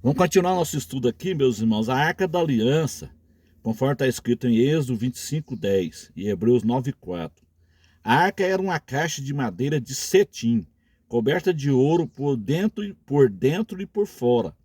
Vamos continuar nosso estudo aqui, meus irmãos. A Arca da Aliança, conforme está escrito em Êxodo 25:10 e Hebreus 9:4. A arca era uma caixa de madeira de cetim, coberta de ouro por dentro e por fora.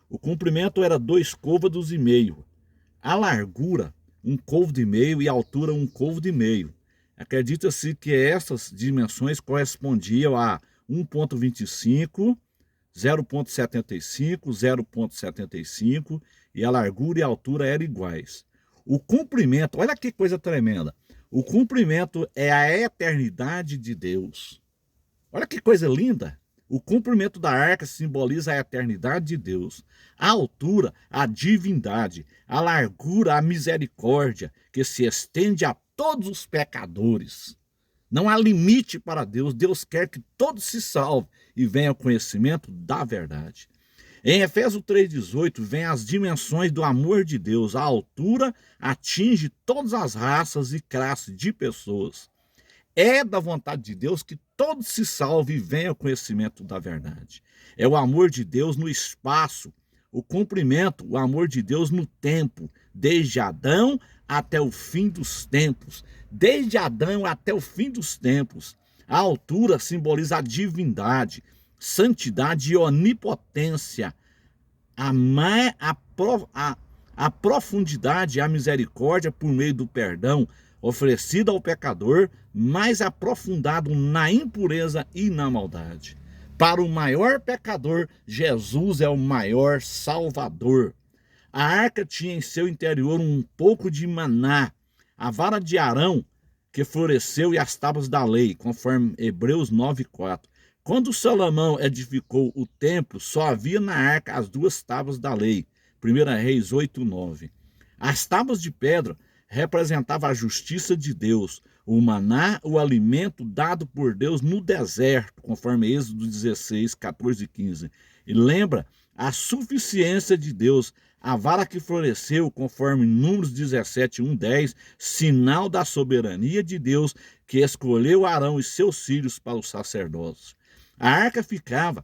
O comprimento era 2,5 côvados. A largura, 1,5 côvado e a altura, 1,5 côvado. Acredita-se que essas dimensões correspondiam a 1,25, 0,75, 0,75 e a largura e a altura eram iguais. O comprimento, olha que coisa tremenda. O comprimento é a eternidade de Deus. Olha que coisa linda. O comprimento da arca simboliza a eternidade de Deus. A altura, a divindade. A largura, a misericórdia, que se estende a todos os pecadores. Não há limite para Deus. Deus quer que todos se salvem e venham ao conhecimento da verdade. Em Efésios 3,18, vem as dimensões do amor de Deus. A altura atinge todas as raças e classes de pessoas. É da vontade de Deus que todos se salvem e venham ao conhecimento da verdade. É o amor de Deus no espaço, o cumprimento, o amor de Deus no tempo, desde Adão até o fim dos tempos. Desde Adão até o fim dos tempos. A altura simboliza a divindade, santidade e onipotência. A profundidade e a misericórdia por meio do perdão oferecido ao pecador, mais aprofundado na impureza e na maldade. Para o maior pecador, Jesus é o maior salvador. A arca tinha em seu interior um pouco de maná, a vara de Arão que floresceu e as tábuas da lei, conforme Hebreus 9:4. Quando Salomão edificou o templo, só havia na arca as duas tábuas da lei, 1 Reis 8:9. As tábuas de pedra representavam a justiça de Deus, o maná, o alimento dado por Deus no deserto, conforme Êxodo 16, 14 e 15. E lembra a suficiência de Deus, a vara que floresceu, conforme Números 17, 1, 10, sinal da soberania de Deus, que escolheu Arão e seus filhos para o sacerdócio. A arca ficava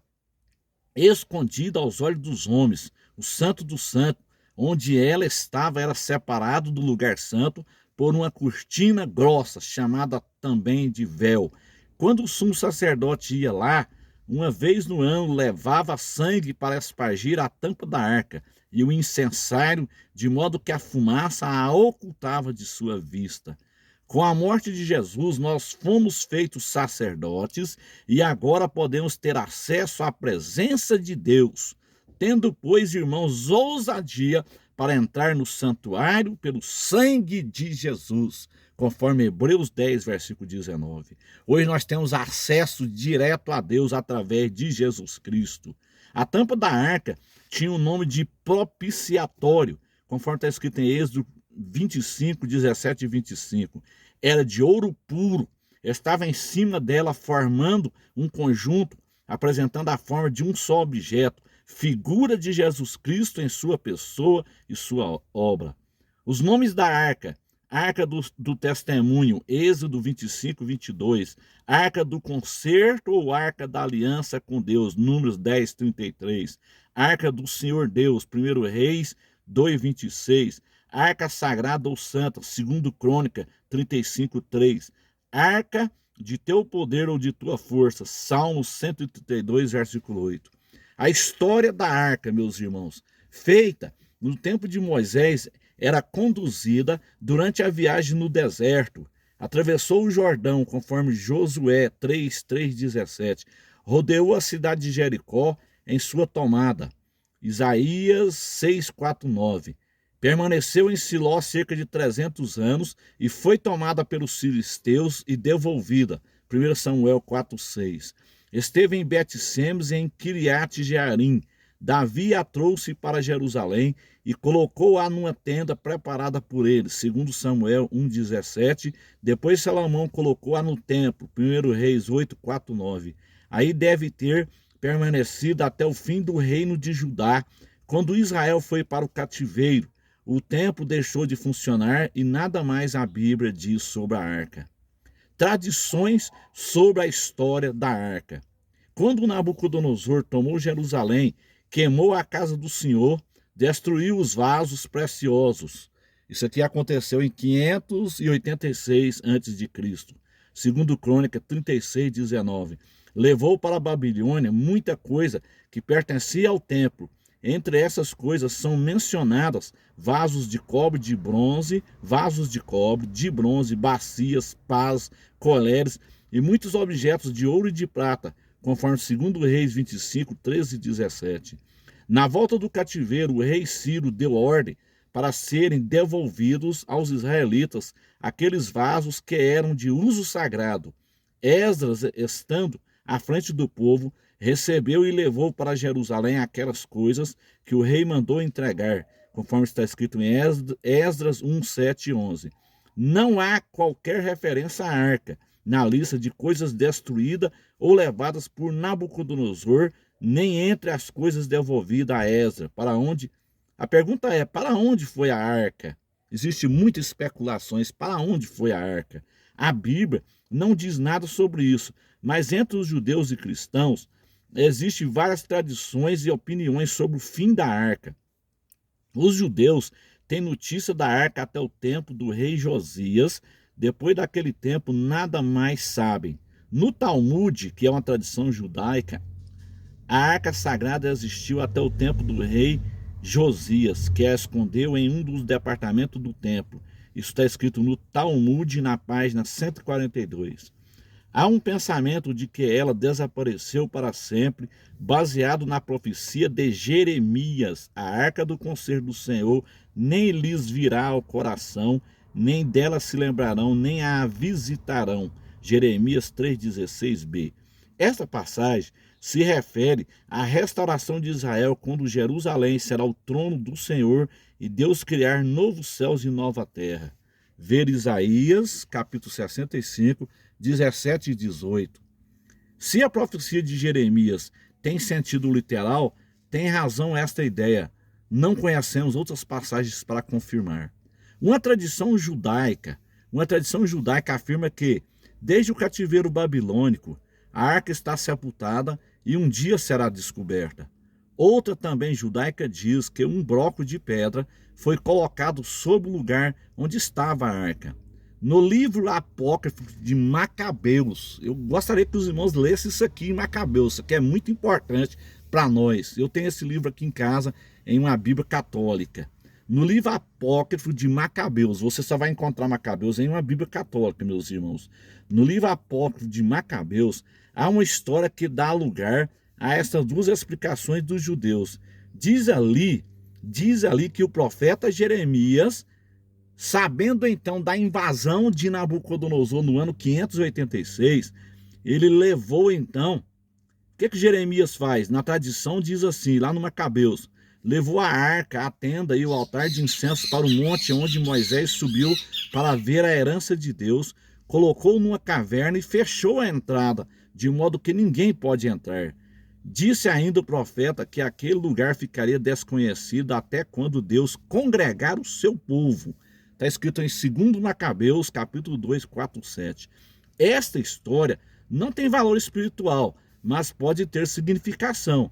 escondida aos olhos dos homens, o santo do santo, onde ela estava era separado do lugar santo por uma cortina grossa, chamada também de véu. Quando o sumo sacerdote ia lá, uma vez no ano, levava sangue para espargir a tampa da arca e o incensário, de modo que a fumaça a ocultava de sua vista. Com a morte de Jesus, nós fomos feitos sacerdotes e agora podemos ter acesso à presença de Deus, tendo, pois, irmãos, ousadia para entrar no santuário pelo sangue de Jesus, conforme Hebreus 10, versículo 19. Hoje nós temos acesso direto a Deus através de Jesus Cristo. A tampa da arca tinha o nome de propiciatório, conforme está escrito em Êxodo 25, 17 e 25. Era de ouro puro, estava em cima dela formando um conjunto, apresentando a forma de um só objeto, figura de Jesus Cristo em sua pessoa e sua obra. Os nomes da arca: Arca do Testemunho, Êxodo 25, 22. Arca do Concerto ou Arca da Aliança com Deus, Números 10, 33. Arca do Senhor Deus, 1 Reis 2, 26. Arca Sagrada ou Santa, 2 Crônica 35, 3. Arca de teu poder ou de tua força, Salmos 132, versículo 8. A história da arca, meus irmãos, feita no tempo de Moisés, era conduzida durante a viagem no deserto. Atravessou o Jordão, conforme Josué 3, 3, 17. Rodeou a cidade de Jericó em sua tomada. Isaías 6, 4, 9. Permaneceu em Siló cerca de 300 anos e foi tomada pelos filisteus e devolvida. 1 Samuel 4, 6. Esteve em Bet-Semes e em Kiriat-Jearim. Davi a trouxe para Jerusalém e colocou-a numa tenda preparada por ele, 2 Samuel 1,17. Depois Salomão colocou-a no templo, 1 Reis 8, 4, 9. Aí deve ter permanecido até o fim do reino de Judá, quando Israel foi para o cativeiro. O templo deixou de funcionar e nada mais a Bíblia diz sobre a arca. Tradições sobre a história da arca. Quando Nabucodonosor tomou Jerusalém, queimou a casa do Senhor, destruiu os vasos preciosos. Isso aqui aconteceu em 586 a.C., segundo Crônica 36, 19. Levou para a Babilônia muita coisa que pertencia ao templo. Entre essas coisas são mencionadas vasos de cobre, de bronze, bacias, pás, coleres e muitos objetos de ouro e de prata, conforme 2 Reis 25, 13 e 17. Na volta do cativeiro, o rei Ciro deu ordem para serem devolvidos aos israelitas aqueles vasos que eram de uso sagrado. Esdras, estando à frente do povo, recebeu e levou para Jerusalém aquelas coisas que o rei mandou entregar, conforme está escrito em Esdras 1, 7 e 11. Não há qualquer referência à arca na lista de coisas destruídas ou levadas por Nabucodonosor, nem entre as coisas devolvidas a Esdras. A pergunta é, para onde foi a arca? Existem muitas especulações para onde foi a arca. A Bíblia não diz nada sobre isso, mas entre os judeus e cristãos existem várias tradições e opiniões sobre o fim da arca. Os judeus têm notícia da arca até o tempo do rei Josias. Depois daquele tempo, nada mais sabem. No Talmud, que é uma tradição judaica, a arca sagrada existiu até o tempo do rei Josias, que a escondeu em um dos departamentos do templo. Isso está escrito no Talmud, na página 142. Há um pensamento de que ela desapareceu para sempre, baseado na profecia de Jeremias. A arca do conselho do Senhor nem lhes virá ao coração, nem dela se lembrarão, nem a visitarão. Jeremias 3,16b. Esta passagem se refere à restauração de Israel, quando Jerusalém será o trono do Senhor e Deus criar novos céus e nova terra. Ver Isaías, capítulo 65, 17 e 18. Se a profecia de Jeremias tem sentido literal, tem razão esta ideia. Não conhecemos outras passagens para confirmar. Uma tradição judaica afirma que, desde o cativeiro babilônico, a arca está sepultada e um dia será descoberta. Outra também judaica diz que um bloco de pedra foi colocado sobre o lugar onde estava a arca. No livro apócrifo de Macabeus, eu gostaria que os irmãos lessem isso aqui em Macabeus, isso aqui é muito importante para nós. Eu tenho esse livro aqui em casa, em uma Bíblia católica. No livro apócrifo de Macabeus, você só vai encontrar Macabeus em uma Bíblia católica, meus irmãos. No livro apócrifo de Macabeus, há uma história que dá lugar a essas duas explicações dos judeus. Diz ali que o profeta Jeremias, sabendo então da invasão de Nabucodonosor no ano 586, ele levou então... O que Jeremias faz? Na tradição diz assim, lá no Macabeus: levou a arca, a tenda e o altar de incenso para o monte onde Moisés subiu para ver a herança de Deus, colocou numa caverna e fechou a entrada, de modo que ninguém pode entrar. Disse ainda o profeta que aquele lugar ficaria desconhecido até quando Deus congregar o seu povo. Está escrito em 2 Macabeus, capítulo 2, 4, 7. Esta história não tem valor espiritual, mas pode ter significação.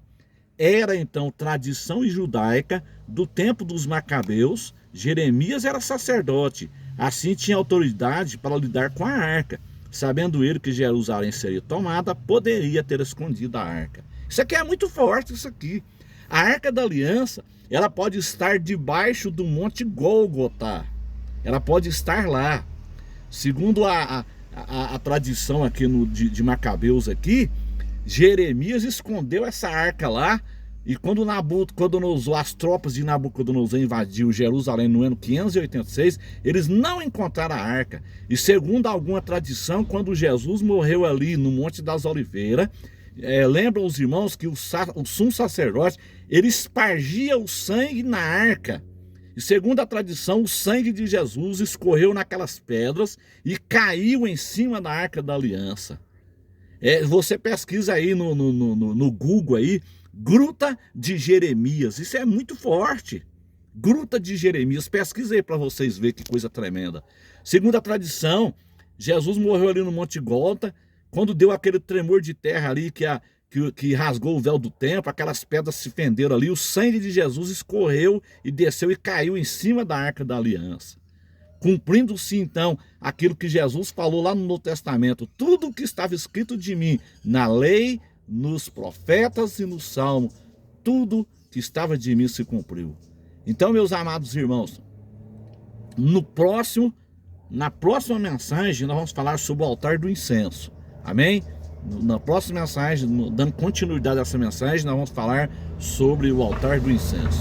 Era então tradição judaica do tempo dos Macabeus. Jeremias era sacerdote, assim tinha autoridade para lidar com a arca. Sabendo ele que Jerusalém seria tomada, poderia ter escondido a arca. Isso aqui é muito forte, isso aqui. A arca da aliança, ela pode estar debaixo do monte Gólgota. Ela pode estar lá. Segundo a tradição aqui de Macabeus aqui, Jeremias escondeu essa arca lá, e quando Nabucodonosor, as tropas de Nabucodonosor invadiu Jerusalém no ano 586, eles não encontraram a arca. E segundo alguma tradição, quando Jesus morreu ali no Monte das Oliveiras, lembram os irmãos que o sumo sacerdote, ele espargia o sangue na arca. E segundo a tradição, o sangue de Jesus escorreu naquelas pedras e caiu em cima da arca da aliança. Você pesquisa aí no Google aí, Gruta de Jeremias. Isso é muito forte. Gruta de Jeremias. Pesquisa aí para vocês verem que coisa tremenda. Segundo a tradição, Jesus morreu ali no Monte Gólgota, quando deu aquele tremor de terra ali, que que rasgou o véu do templo, aquelas pedras se fenderam ali, o sangue de Jesus escorreu e desceu e caiu em cima da Arca da Aliança. Cumprindo-se então aquilo que Jesus falou lá no Novo Testamento, tudo o que estava escrito de mim na lei, nos profetas e no Salmo, tudo que estava de mim se cumpriu. Então, meus amados irmãos, na próxima mensagem nós vamos falar sobre o altar do incenso. Amém? Na próxima mensagem, dando continuidade a essa mensagem, nós vamos falar sobre o altar do incenso.